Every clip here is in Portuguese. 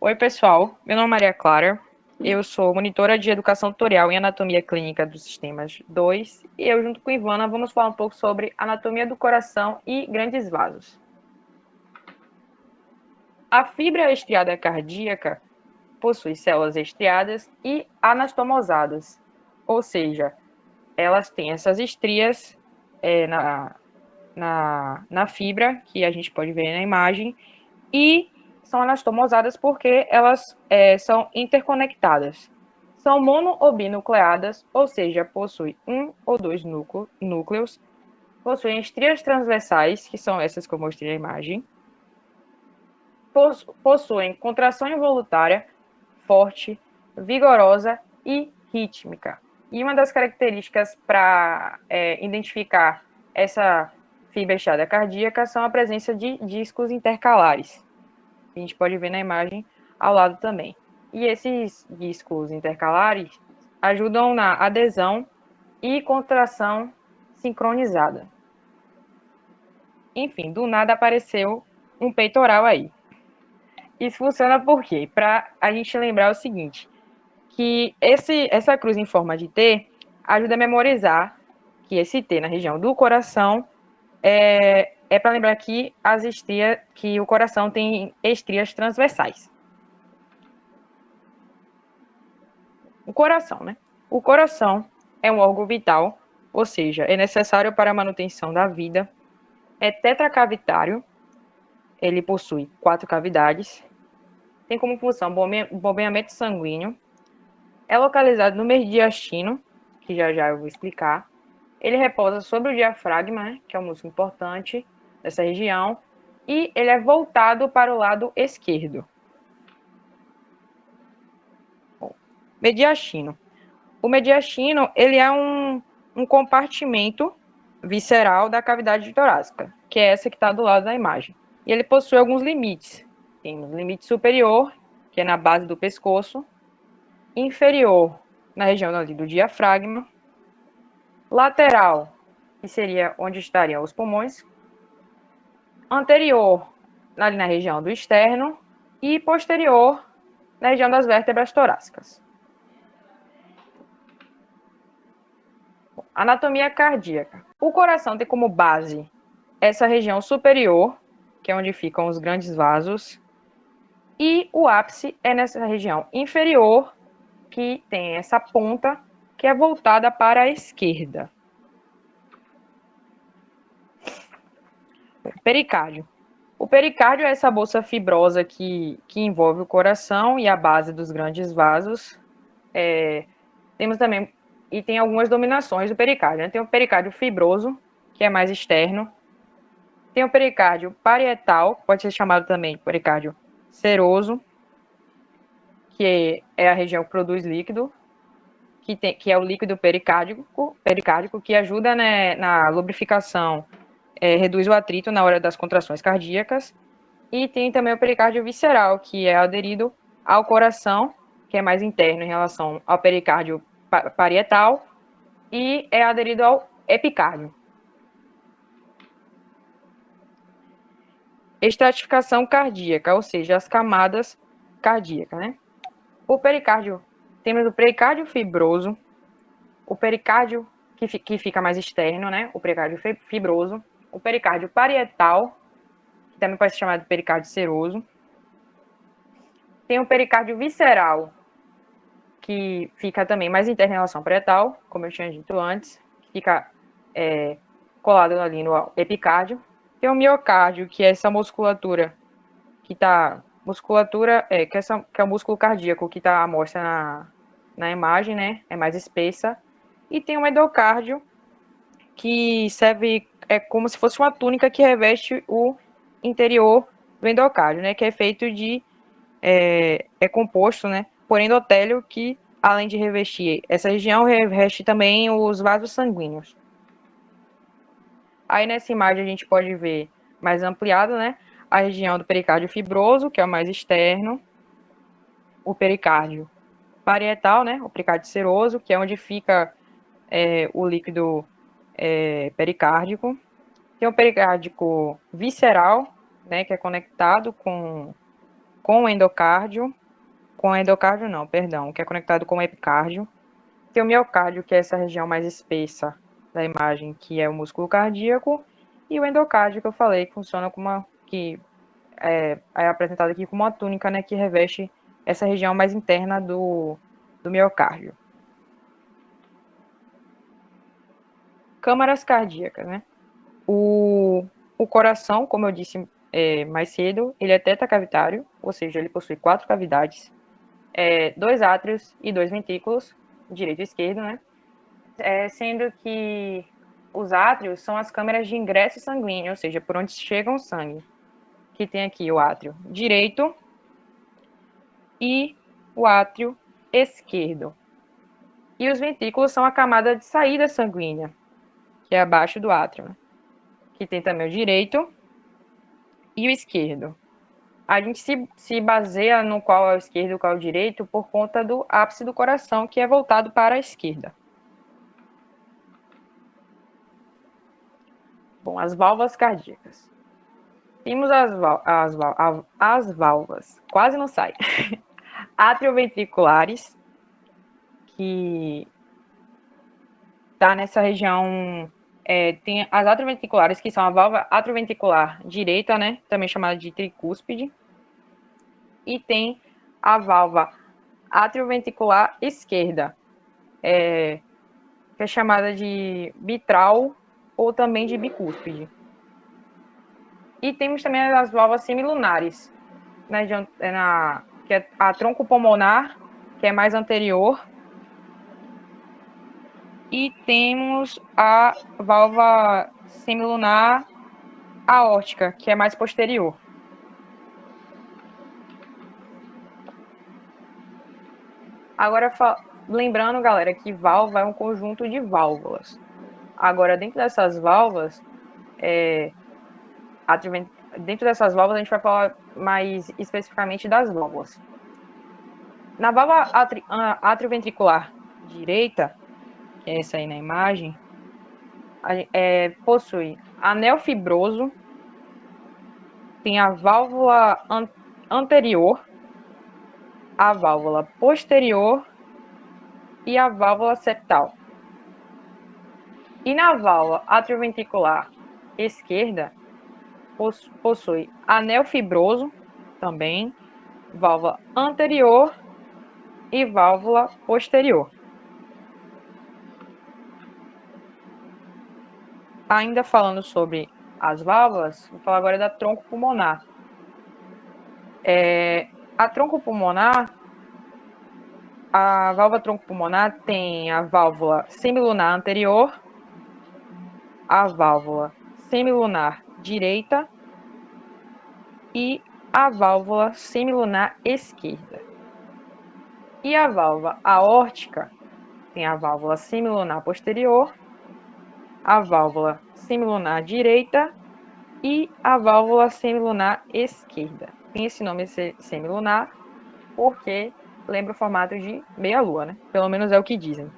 Oi, pessoal. Meu nome é Maria Clara. Eu sou monitora de Educação Tutorial em Anatomia Clínica dos Sistemas 2 e eu, junto com Ivana, vamos falar um pouco sobre anatomia do coração e grandes vasos. A fibra estriada cardíaca possui células estriadas e anastomosadas, ou seja, elas têm essas estrias na fibra, que a gente pode ver na imagem, e são anastomosadas porque elas são interconectadas. São mono ou binucleadas, ou seja, possuem um ou dois núcleos, possuem estrias transversais, que são essas que eu mostrei na imagem, possuem contração involuntária forte, vigorosa e rítmica. E uma das características para identificar essa fibra estriada cardíaca são a presença de discos intercalares. A gente pode ver na imagem ao lado também. E esses discos intercalares ajudam na adesão e contração sincronizada. Enfim, do nada apareceu um peitoral aí. Isso funciona por quê? Para a gente lembrar o seguinte, que essa cruz em forma de T ajuda a memorizar que esse T na região do coração é para lembrar que o coração tem estrias transversais. O coração, né? O coração é um órgão vital, ou seja, é necessário para a manutenção da vida. É tetracavitário, ele possui 4 cavidades. Tem como função bombeamento sanguíneo. É localizado no mediastino, que já eu vou explicar. Ele repousa sobre o diafragma, né, que é um músculo importante dessa região. E ele é voltado para o lado esquerdo. Bom, mediastino. O mediastino, ele é um compartimento visceral da cavidade torácica, que é essa que está do lado da imagem. E ele possui alguns limites. Tem o limite superior, que é na base do pescoço, inferior, na região ali do diafragma, lateral, que seria onde estariam os pulmões, anterior, ali na região do externo, e posterior, na região das vértebras torácicas. Anatomia cardíaca. O coração tem como base essa região superior, que é onde ficam os grandes vasos, e o ápice é nessa região inferior, que tem essa ponta que é voltada para a esquerda. Pericárdio. O pericárdio é essa bolsa fibrosa que envolve o coração e a base dos grandes vasos. Temos também, e tem algumas dominações do pericárdio, né? Tem o pericárdio fibroso, que é mais externo. Tem o pericárdio parietal, pode ser chamado também de pericárdio seroso, que é a região que produz líquido, que é o líquido pericárdico que ajuda, né, na lubrificação, reduz o atrito na hora das contrações cardíacas. E tem também o pericárdio visceral, que é aderido ao coração, que é mais interno em relação ao pericárdio parietal, e é aderido ao epicárdio. Estratificação cardíaca, ou seja, as camadas cardíacas, né? O pericárdio, temos o pericárdio fibroso, o pericárdio que fica mais externo, né? O pericárdio fibroso, o pericárdio parietal, que também pode ser chamado de pericárdio seroso. Tem o pericárdio visceral, que fica também mais interno em relação ao parietal, como eu tinha dito antes, que fica colado ali no epicárdio. Tem o miocárdio, que é essa musculatura que está que é o músculo cardíaco que está à mostra na imagem, né? É mais espessa. E tem o endocárdio, que serve como se fosse uma túnica que reveste o interior do endocárdio, né? Que é feito de é composto, né, por endotélio, que além de revestir essa região, reveste também os vasos sanguíneos. Aí nessa imagem a gente pode ver mais ampliado, né, a região do pericárdio fibroso, que é o mais externo, o pericárdio parietal, né, o pericárdio seroso, que é onde fica o líquido pericárdico. Tem o pericárdico visceral, né, que é conectado com com o endocárdio, que é conectado com o epicárdio. Tem o miocárdio, que é essa região mais espessa da imagem, que é o músculo cardíaco, e o endocárdio, que eu falei, que funciona como que é apresentado aqui como uma túnica, né, que reveste essa região mais interna do miocárdio. Câmaras cardíacas, né? O coração, como eu disse mais cedo, ele é tetacavitário, ou seja, ele possui 4 cavidades, 2 átrios e 2 ventrículos, direito e esquerdo, né? Sendo que os átrios são as câmeras de ingresso sanguíneo, ou seja, por onde chega o sangue. Que tem aqui o átrio direito e o átrio esquerdo. E os ventrículos são a camada de saída sanguínea, que é abaixo do átrio, né? Que tem também o direito e o esquerdo. A gente se baseia no qual é o esquerdo e qual é o direito por conta do ápice do coração, que é voltado para a esquerda. Bom, as válvulas cardíacas. Temos as válvulas, quase não sai, atrioventriculares, que está nessa região, tem as atrioventriculares, que são a válvula atrioventricular direita, né, também chamada de tricúspide, e tem a válvula atrioventricular esquerda, que é chamada de mitral ou também de bicúspide. E temos também as válvulas semilunares, né, que é a tronco pulmonar, que é mais anterior, e temos a válvula semilunar aórtica, que é mais posterior. Agora, lembrando, galera, que válvula é um conjunto de válvulas. Agora, dentro dessas válvulas, a gente vai falar mais especificamente das válvulas. Na válvula atrioventricular direita, que é essa aí na imagem, possui anel fibroso, tem a válvula anterior, a válvula posterior e a válvula septal. E na válvula atrioventricular esquerda, possui anel fibroso, também, válvula anterior e válvula posterior. Ainda falando sobre as válvulas, vou falar agora da tronco pulmonar. A tronco pulmonar, a válvula tronco pulmonar tem a válvula semilunar anterior, a válvula semilunar direita e a válvula semilunar esquerda. E a válvula aórtica tem a válvula semilunar posterior, a válvula semilunar direita e a válvula semilunar esquerda. Tem esse nome semilunar porque lembra o formato de meia-lua, né? Pelo menos é o que dizem.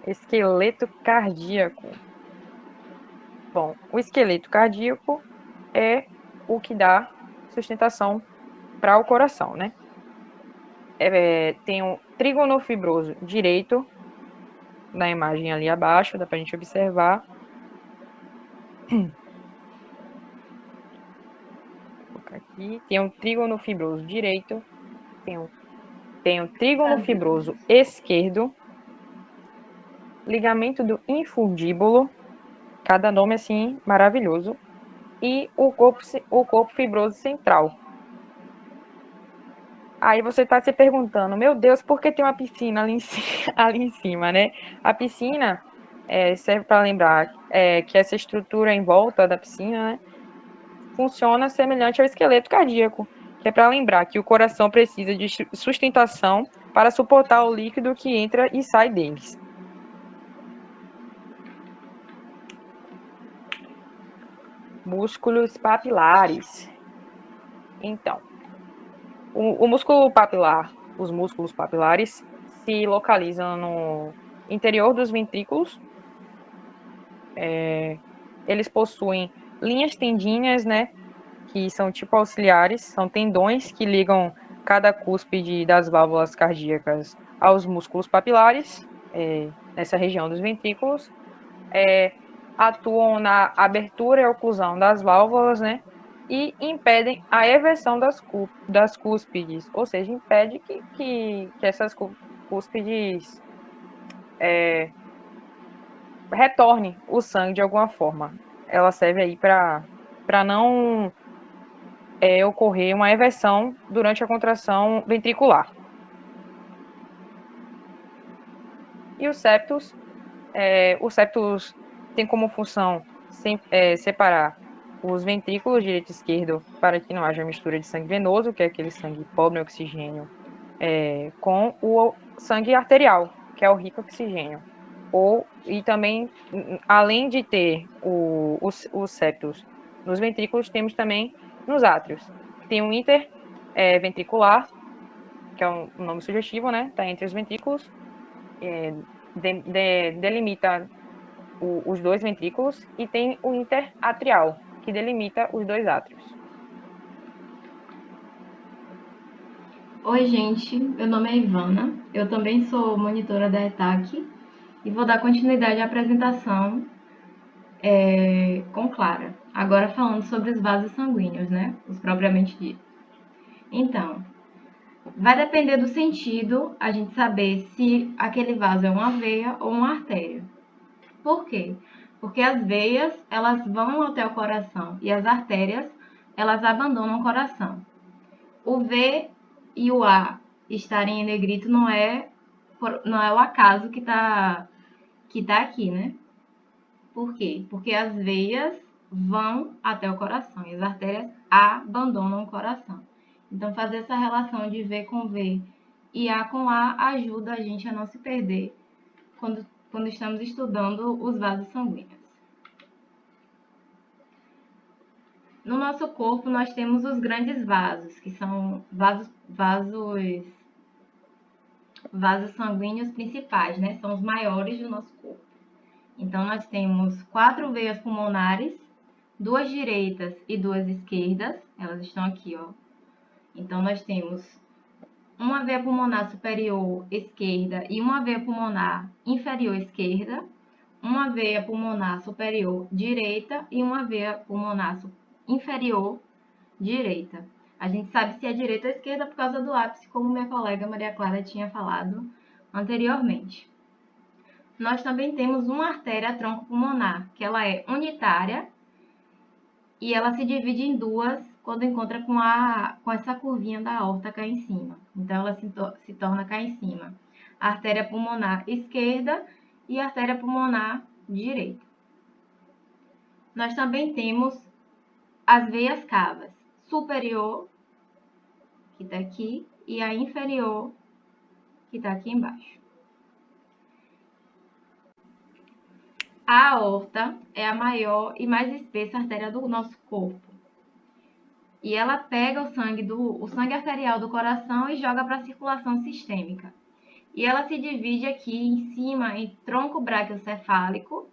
Esqueleto cardíaco. Bom, o esqueleto cardíaco é o que dá sustentação para o coração, né? Tem um trígono fibroso direito, na imagem ali abaixo, dá para a gente observar. Aqui tem um trígono fibroso direito, tem um trígono fibroso esquerdo, ligamento do infundíbulo, cada nome assim maravilhoso, e o corpo fibroso central. Aí você está se perguntando, meu Deus, por que tem uma piscina ali em cima, né? A piscina serve para lembrar que essa estrutura em volta da piscina, né, funciona semelhante ao esqueleto cardíaco, que é para lembrar que o coração precisa de sustentação para suportar o líquido que entra e sai deles. Músculos papilares. Então, o músculo papilar, os músculos papilares se localizam no interior dos ventrículos. Eles possuem linhas tendíneas, né, que são tipo auxiliares, são tendões que ligam cada cúspide das válvulas cardíacas aos músculos papilares, nessa região dos ventrículos, atuam na abertura e oclusão das válvulas, né, e impedem a eversão das cúspides, ou seja, impede que essas cúspides retorne o sangue de alguma forma. Ela serve aí para não ocorrer uma eversão durante a contração ventricular. E os septos têm como função separar os ventrículos direito e esquerdo para que não haja mistura de sangue venoso, que é aquele sangue pobre em oxigênio, com o sangue arterial, que é o rico em oxigênio. E também, além de ter os septos nos ventrículos, temos também nos átrios. Tem um interventricular, que é um nome sugestivo, né? Está entre os ventrículos, delimita os dois ventrículos, e tem o interatrial, que delimita os dois átrios. Oi, gente, meu nome é Ivana, eu também sou monitora da ETAC e vou dar continuidade à apresentação com Clara, agora falando sobre os vasos sanguíneos, né? Os propriamente ditos. Então, vai depender do sentido a gente saber se aquele vaso é uma veia ou uma artéria. Por quê? Porque as veias, elas vão até o coração e as artérias, elas abandonam o coração. O V e o A estarem em negrito não é o acaso que tá aqui, né? Por quê? Porque as veias vão até o coração e as artérias abandonam o coração. Então, fazer essa relação de V com V e A com A ajuda a gente a não se perder quando estamos estudando os vasos sanguíneos. No nosso corpo, nós temos os grandes vasos, que são vasos sanguíneos principais, né? São os maiores do nosso corpo. Então, nós temos 4 veias pulmonares, 2 direitas e 2 esquerdas. Elas estão aqui, ó. Então, nós temos uma veia pulmonar superior esquerda e uma veia pulmonar inferior esquerda, uma veia pulmonar superior direita e uma veia pulmonar inferior direita. A gente sabe se é direita ou esquerda por causa do ápice, como minha colega Maria Clara tinha falado anteriormente. Nós também temos uma artéria tronco-pulmonar, que ela é unitária e ela se divide em duas quando encontra com essa curvinha da aorta cá em cima. Então, ela se torna cá em cima. A artéria pulmonar esquerda e a artéria pulmonar direita. Nós também temos as veias cavas, superior, que está aqui, e a inferior, que está aqui embaixo. A aorta é a maior e mais espessa artéria do nosso corpo. E ela pega o sangue arterial do coração e joga para a circulação sistêmica. E ela se divide aqui em cima em tronco braquiocefálico,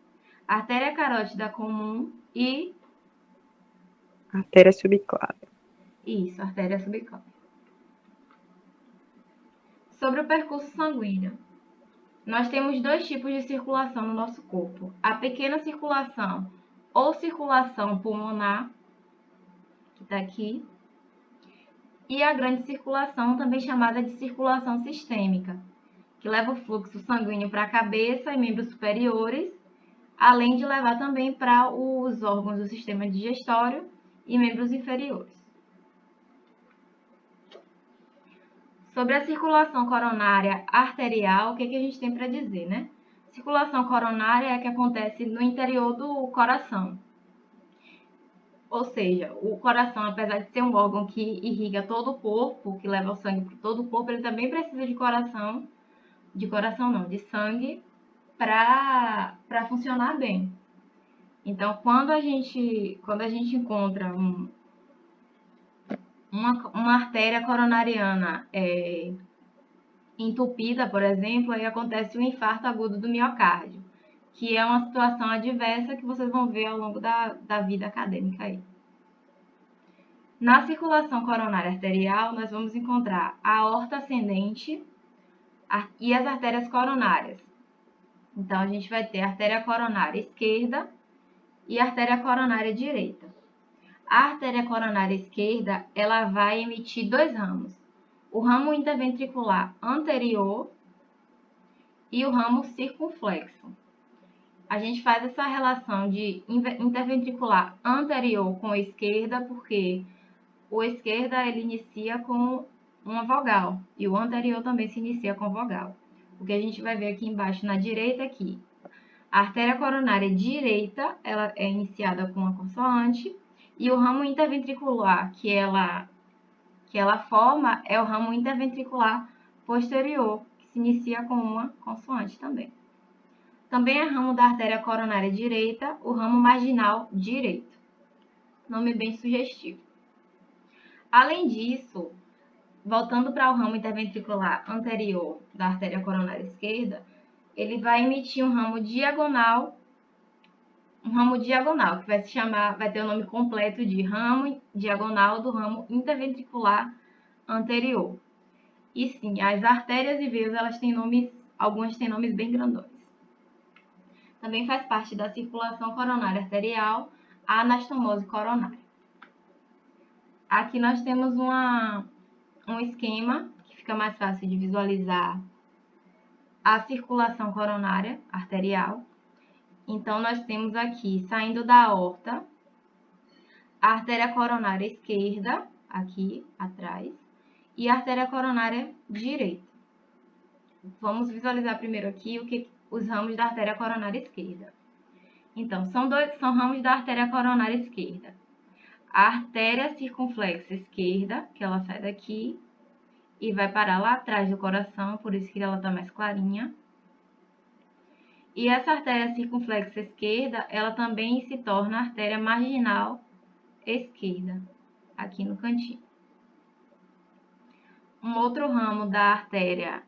artéria carótida comum e Artéria subclávia. isso, artéria subclávia. Sobre o percurso sanguíneo. Nós temos 2 tipos de circulação no nosso corpo. A pequena circulação ou circulação pulmonar, que está aqui, e a grande circulação, também chamada de circulação sistêmica, que leva o fluxo sanguíneo para a cabeça e membros superiores, além de levar também para os órgãos do sistema digestório e membros inferiores. Sobre a circulação coronária arterial, o que a gente tem para dizer, né? Circulação coronária é a que acontece no interior do coração. Ou seja, o coração, apesar de ser um órgão que irriga todo o corpo, que leva o sangue para todo o corpo, ele também precisa de sangue para funcionar bem. Então, quando a gente encontra uma artéria coronariana entupida, por exemplo, aí acontece um infarto agudo do miocárdio. que é uma situação adversa que vocês vão ver ao longo da vida acadêmica aí. Na circulação coronária arterial, nós vamos encontrar a aorta ascendente e as artérias coronárias. Então, a gente vai ter a artéria coronária esquerda e a artéria coronária direita. A artéria coronária esquerda, ela vai emitir dois ramos. O ramo interventricular anterior e o ramo circunflexo. A gente faz essa relação de interventricular anterior com a esquerda, porque o esquerda ele inicia com uma vogal e o anterior também se inicia com vogal. O que a gente vai ver aqui embaixo na direita aqui. A artéria coronária direita, ela é iniciada com uma consoante e o ramo interventricular que ela forma é o ramo interventricular posterior, que se inicia com uma consoante também. Também é ramo da artéria coronária direita, o ramo marginal direito. Nome bem sugestivo. Além disso, voltando para o ramo interventricular anterior da artéria coronária esquerda, ele vai emitir um ramo diagonal, que vai ter o nome completo de ramo diagonal do ramo interventricular anterior. E sim, as artérias e veias, elas têm nomes, algumas têm nomes bem grandões. Também faz parte da circulação coronária arterial a anastomose coronária. Aqui nós temos um esquema que fica mais fácil de visualizar a circulação coronária arterial. Então, nós temos aqui, saindo da aorta, a artéria coronária esquerda, aqui atrás, e a artéria coronária direita. Vamos visualizar primeiro aqui os ramos da artéria coronária esquerda. Então, são ramos da artéria coronária esquerda. A artéria circunflexa esquerda, que ela sai daqui e vai parar lá atrás do coração, por isso que ela está mais clarinha. E essa artéria circunflexa esquerda, ela também se torna artéria marginal esquerda, aqui no cantinho. Um outro ramo da artéria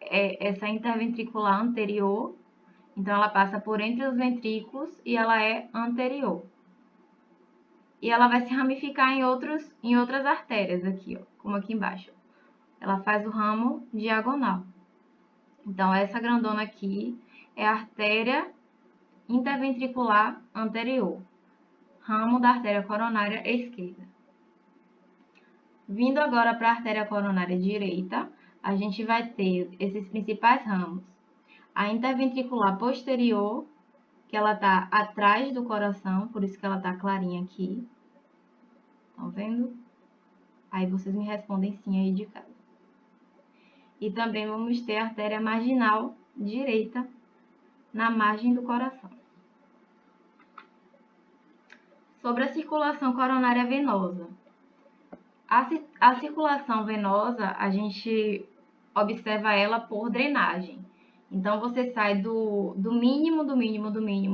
é essa interventricular anterior, então ela passa por entre os ventrículos e ela é anterior. E ela vai se ramificar em outras artérias aqui, ó, como aqui embaixo. Ela faz o ramo diagonal. Então, essa grandona aqui é a artéria interventricular anterior, ramo da artéria coronária esquerda. Vindo agora para a artéria coronária direita, a gente vai ter esses principais ramos. A interventricular posterior, que ela está atrás do coração, por isso que ela está clarinha aqui. Estão vendo? Aí vocês me respondem sim aí de casa. E também vamos ter a artéria marginal direita, na margem do coração. Sobre a circulação coronária venosa. A circulação venosa, a gente observa ela por drenagem. Então, você sai do mínimo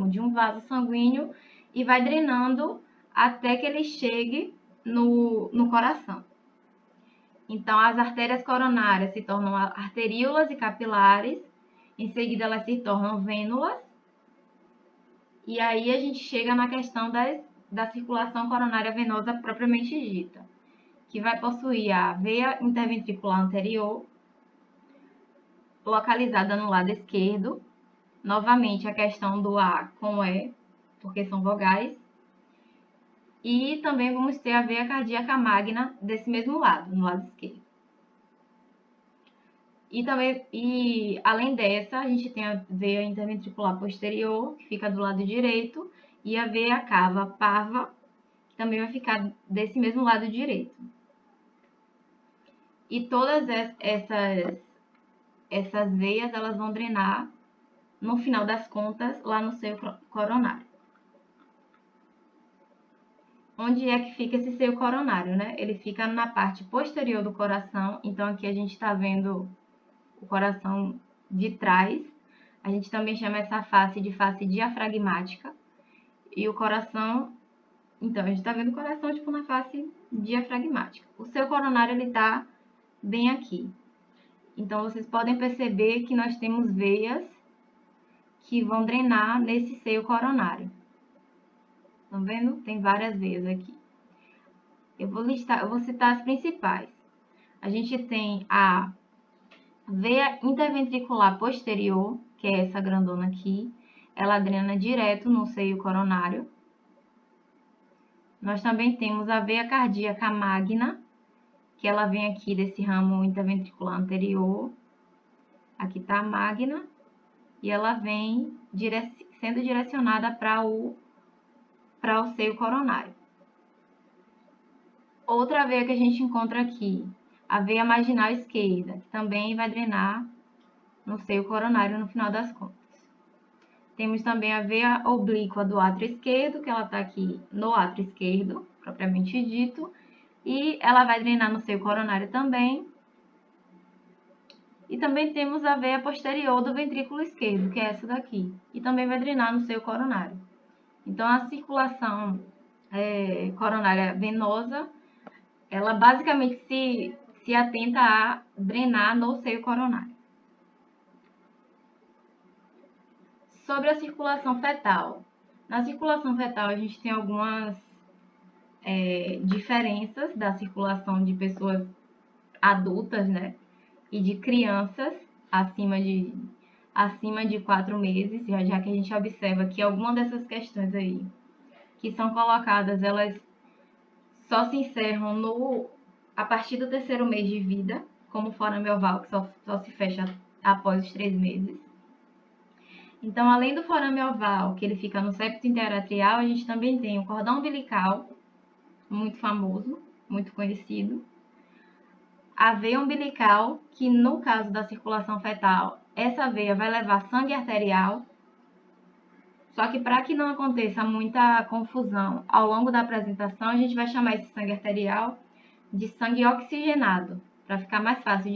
de um vaso sanguíneo e vai drenando até que ele chegue no coração. Então, as artérias coronárias se tornam arteríolas e capilares, em seguida elas se tornam vênulas, e aí a gente chega na questão da circulação coronária venosa propriamente dita, que vai possuir a veia interventricular anterior, localizada no lado esquerdo, novamente a questão do A com E, porque são vogais, e também vamos ter a veia cardíaca magna desse mesmo lado, no lado esquerdo. E além dessa, a gente tem a veia interventricular posterior, que fica do lado direito, e a veia cava parva, que também vai ficar desse mesmo lado direito. E todas essas veias, elas vão drenar, no final das contas, lá no seio coronário. Onde é que fica esse seio coronário, né? Ele fica na parte posterior do coração. Então, aqui a gente está vendo o coração de trás. A gente também chama essa face de face diafragmática. E o coração... Então, a gente está vendo o coração, tipo, na face diafragmática. O seio coronário, ele está bem aqui. Então, vocês podem perceber que nós temos veias que vão drenar nesse seio coronário. Estão vendo? Tem várias veias aqui. Eu vou citar as principais. A gente tem a veia interventricular posterior, que é essa grandona aqui. Ela drena direto no seio coronário. Nós também temos a veia cardíaca magna, que ela vem aqui desse ramo interventricular anterior. Aqui está a magna. E ela vem sendo direcionada para o seio coronário. Outra veia que a gente encontra aqui, a veia marginal esquerda, que também vai drenar no seio coronário no final das contas. Temos também a veia oblíqua do átrio esquerdo, que ela está aqui no átrio esquerdo, propriamente dito, e ela vai drenar no seio coronário também. E também temos a veia posterior do ventrículo esquerdo, que é essa daqui, e também vai drenar no seio coronário. Então, a circulação coronária venosa, ela basicamente se atenta a drenar no seio coronário. Sobre a circulação fetal. Na circulação fetal, a gente tem algumas diferenças da circulação de pessoas adultas, né? E de crianças acima de 4 meses, já que a gente observa que algumas dessas questões aí que são colocadas, elas só se encerram a partir do 3º mês de vida, como o forame oval, que só se fecha após os 3 meses. Então, além do forame oval, que ele fica no septo interatrial, a gente também tem o cordão umbilical, muito famoso, muito conhecido. A veia umbilical, que no caso da circulação fetal, essa veia vai levar sangue arterial. Só que para que não aconteça muita confusão ao longo da apresentação, a gente vai chamar esse sangue arterial de sangue oxigenado, para ficar mais fácil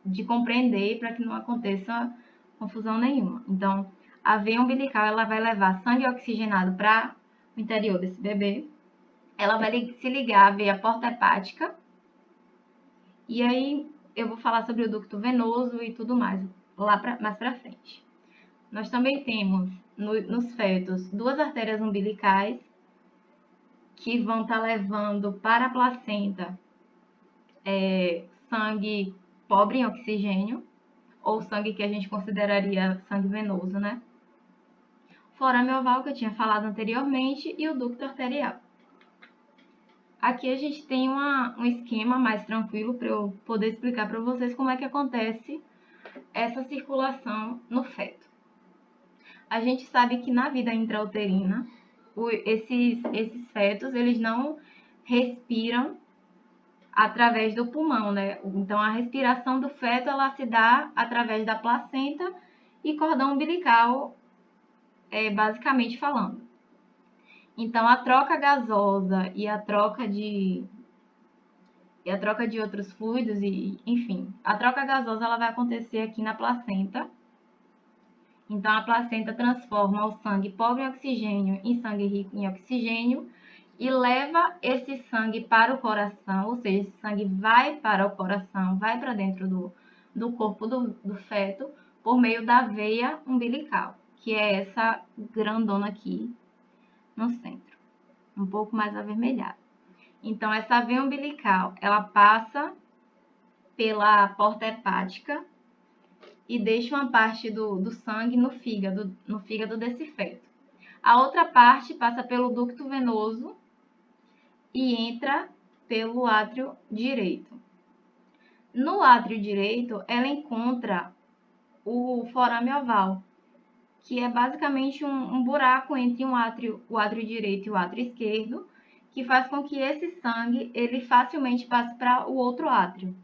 de compreender, para que não aconteça confusão nenhuma. Então, a veia umbilical ela vai levar sangue oxigenado para o interior desse bebê. Ela vai se ligar à veia porta-hepática. E aí eu vou falar sobre o ducto venoso e tudo mais mais para frente. Nós também temos nos fetos 2 artérias umbilicais que vão estar levando para a placenta sangue pobre em oxigênio, ou sangue que a gente consideraria sangue venoso, né? Forame oval, que eu tinha falado anteriormente, e o ducto arterial. Aqui a gente tem um esquema mais tranquilo para eu poder explicar para vocês como é que acontece essa circulação no feto. A gente sabe que na vida intrauterina, esses fetos, eles não respiram através do pulmão, né? Então, a respiração do feto, ela se dá através da placenta e cordão umbilical, basicamente falando. Então, a troca gasosa e a troca de outros fluidos, enfim, a troca gasosa ela vai acontecer aqui na placenta. Então, a placenta transforma o sangue pobre em oxigênio em sangue rico em oxigênio e leva esse sangue para o coração, ou seja, esse sangue vai para o coração, vai para dentro do corpo do feto por meio da veia umbilical, que é essa grandona aqui no centro, um pouco mais avermelhada. Então, essa veia umbilical, ela passa pela porta hepática e deixa uma parte do sangue no fígado desse feto. A outra parte passa pelo ducto venoso e entra pelo átrio direito. No átrio direito, ela encontra o forame oval, que é basicamente um buraco entre o átrio direito e o átrio esquerdo, que faz com que esse sangue ele facilmente passe para o outro átrio.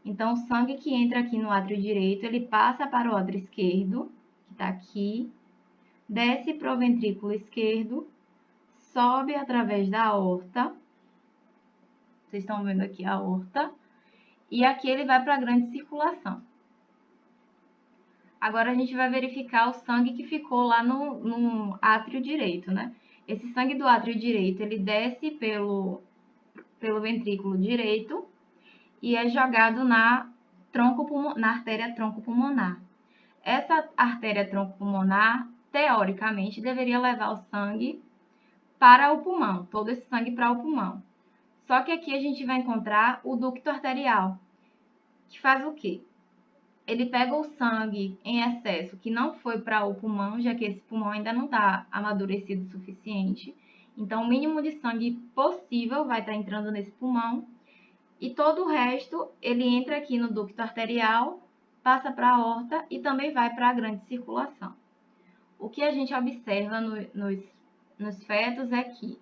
Então, o sangue que entra aqui no átrio direito, ele passa para o átrio esquerdo, que está aqui, desce para o ventrículo esquerdo, sobe através da aorta. Vocês estão vendo aqui a aorta. E aqui ele vai para a grande circulação. Agora a gente vai verificar o sangue que ficou lá no átrio direito, né? Esse sangue do átrio direito, ele desce pelo ventrículo direito e é jogado na artéria tronco pulmonar. Essa artéria tronco pulmonar, teoricamente, deveria levar o sangue para o pulmão, todo esse sangue para o pulmão. Só que aqui a gente vai encontrar o ducto arterial, que faz o quê? Ele pega o sangue em excesso que não foi para o pulmão, já que esse pulmão ainda não está amadurecido o suficiente. Então, o mínimo de sangue possível vai estar entrando nesse pulmão. E todo o resto, ele entra aqui no ducto arterial, passa para a aorta e também vai para a grande circulação. O que a gente observa nos fetos é que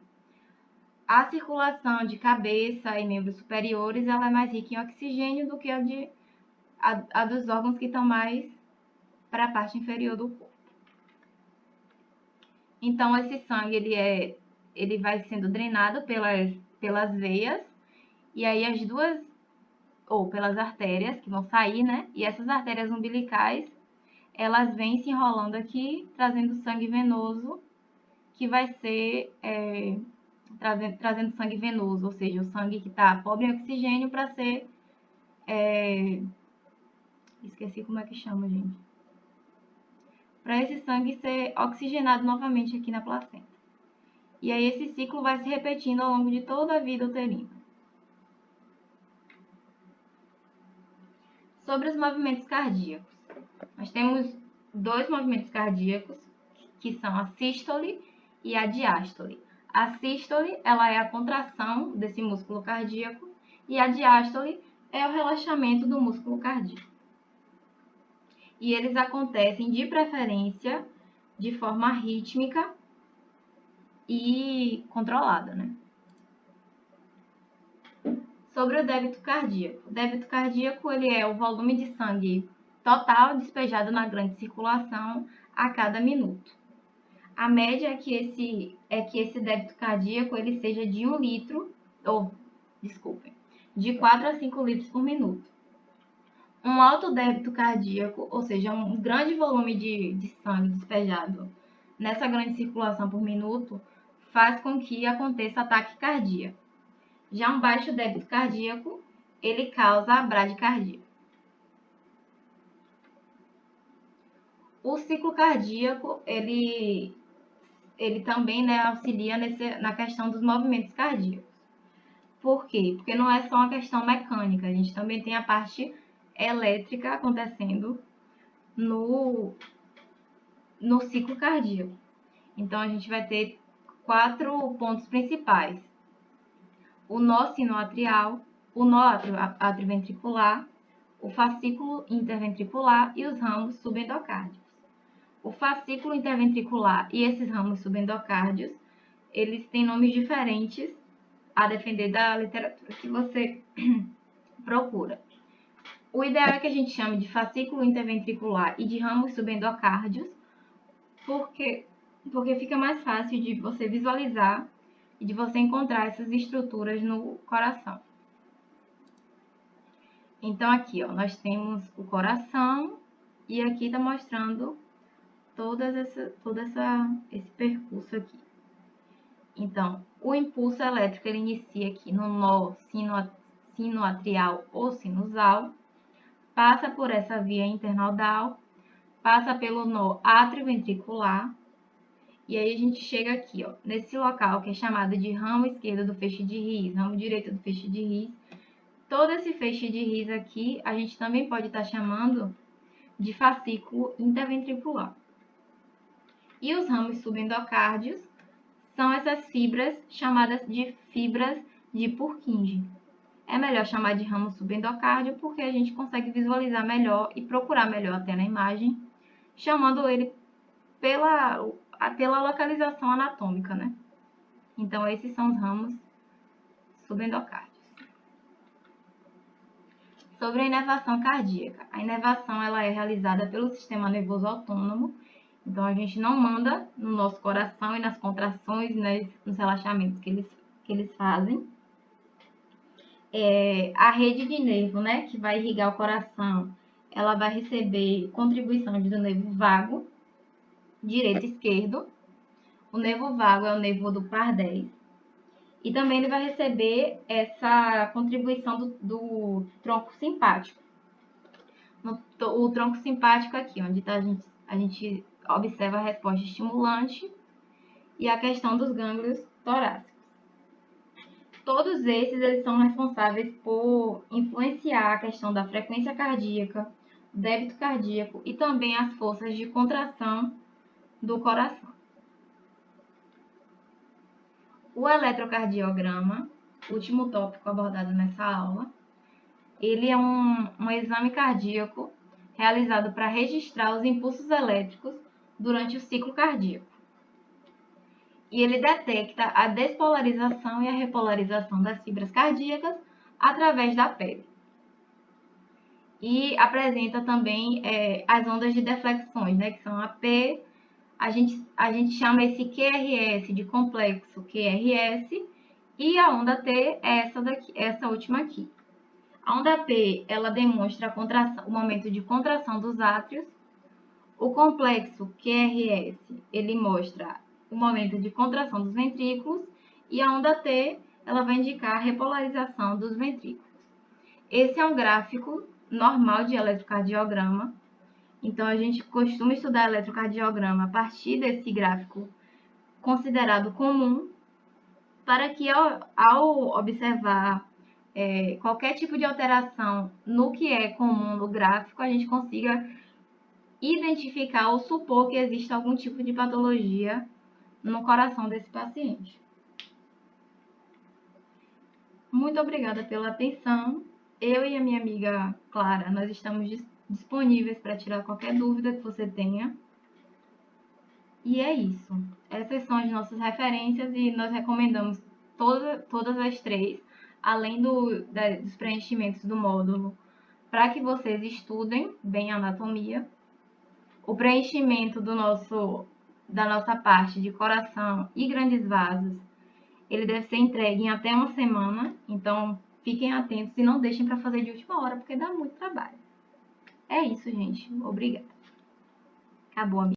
a circulação de cabeça e membros superiores ela é mais rica em oxigênio do que a dos órgãos que estão mais para a parte inferior do corpo. Então, esse sangue ele vai sendo drenado pelas veias, e aí as duas, ou pelas artérias que vão sair, né? E essas artérias umbilicais, elas vêm se enrolando aqui, trazendo sangue venoso, que vai ser trazendo sangue venoso, ou seja, o sangue que está pobre em oxigênio para ser esqueci como é que chama, gente. Para esse sangue ser oxigenado novamente aqui na placenta. E aí esse ciclo vai se repetindo ao longo de toda a vida uterina. Sobre os movimentos cardíacos. Nós temos dois movimentos cardíacos, que são a sístole e a diástole. A sístole, ela é a contração desse músculo cardíaco, e a diástole é o relaxamento do músculo cardíaco. E eles acontecem, de preferência, de forma rítmica e controlada, né? Sobre o débito cardíaco. O débito cardíaco, ele é o volume de sangue total despejado na grande circulação a cada minuto. A média é que esse débito cardíaco ele seja de 1 litro, de 4 a 5 litros por minuto. Um alto débito cardíaco, ou seja, um grande volume de sangue despejado nessa grande circulação por minuto, faz com que aconteça ataque cardíaco. Já um baixo débito cardíaco, ele causa a bradicardia. O ciclo cardíaco, ele também, né, auxilia na questão dos movimentos cardíacos. Por quê? Porque não é só uma questão mecânica, a gente também tem a parte elétrica acontecendo no ciclo cardíaco. Então, a gente vai ter 4 pontos principais. O nó sinoatrial, o nó atrioventricular, o fascículo interventricular e os ramos subendocárdios. O fascículo interventricular e esses ramos subendocárdios, eles têm nomes diferentes a depender da literatura que você procura. O ideal é que a gente chame de fascículo interventricular e de ramos subendocárdios, porque fica mais fácil de você visualizar e de você encontrar essas estruturas no coração. Então, aqui, ó, nós temos o coração e aqui está mostrando todo esse percurso aqui. Então, o impulso elétrico ele inicia aqui no nó sinoatrial ou sinusal, passa por essa via internodal, passa pelo nó atrioventricular, e aí a gente chega aqui, ó, nesse local que é chamado de ramo esquerdo do feixe de Rees, ramo direito do feixe de Rees. Todo esse feixe de Rees aqui, a gente também pode estar chamando de fascículo interventricular. E os ramos subendocárdios são essas fibras chamadas de fibras de Purkinje. É melhor chamar de ramo subendocárdio porque a gente consegue visualizar melhor e procurar melhor até na imagem, chamando ele pela localização anatômica, né? Então, esses são os ramos subendocárdios. Sobre a inervação cardíaca. A inervação ela é realizada pelo sistema nervoso autônomo. Então, a gente não manda no nosso coração e nas contrações, né, nos relaxamentos que eles fazem. A rede de nervo, né, que vai irrigar o coração, ela vai receber contribuição do nervo vago, direito e esquerdo. O nervo vago é o nervo do par 10. E também ele vai receber essa contribuição do tronco simpático. o tronco simpático aqui, onde a gente observa a resposta estimulante e a questão dos gânglios torácicos. Todos eles são responsáveis por influenciar a questão da frequência cardíaca, débito cardíaco e também as forças de contração do coração. O eletrocardiograma, último tópico abordado nessa aula, ele é um exame cardíaco realizado para registrar os impulsos elétricos durante o ciclo cardíaco. E ele detecta a despolarização e a repolarização das fibras cardíacas através da pele. E apresenta também as ondas de deflexões, né, que são a P. A gente chama esse QRS de complexo QRS, e a onda T é essa última aqui. A onda P, ela demonstra o momento de contração dos átrios. O complexo QRS, ele mostra o momento de contração dos ventrículos. E a onda T, ela vai indicar a repolarização dos ventrículos. Esse é um gráfico normal de eletrocardiograma. Então, a gente costuma estudar eletrocardiograma a partir desse gráfico considerado comum, para que ao observar qualquer tipo de alteração no que é comum no gráfico, a gente consiga identificar ou supor que existe algum tipo de patologia no coração desse paciente. Muito obrigada pela atenção. Eu e a minha amiga Clara, nós estamos disponíveis para tirar qualquer dúvida que você tenha. E é isso. Essas são as nossas referências e nós recomendamos todas as três, além dos preenchimentos do módulo, para que vocês estudem bem a anatomia. O preenchimento da nossa parte de coração e grandes vasos, ele deve ser entregue em até uma semana, então fiquem atentos e não deixem para fazer de última hora, porque dá muito trabalho. É isso, gente. Obrigada. Acabou a minha.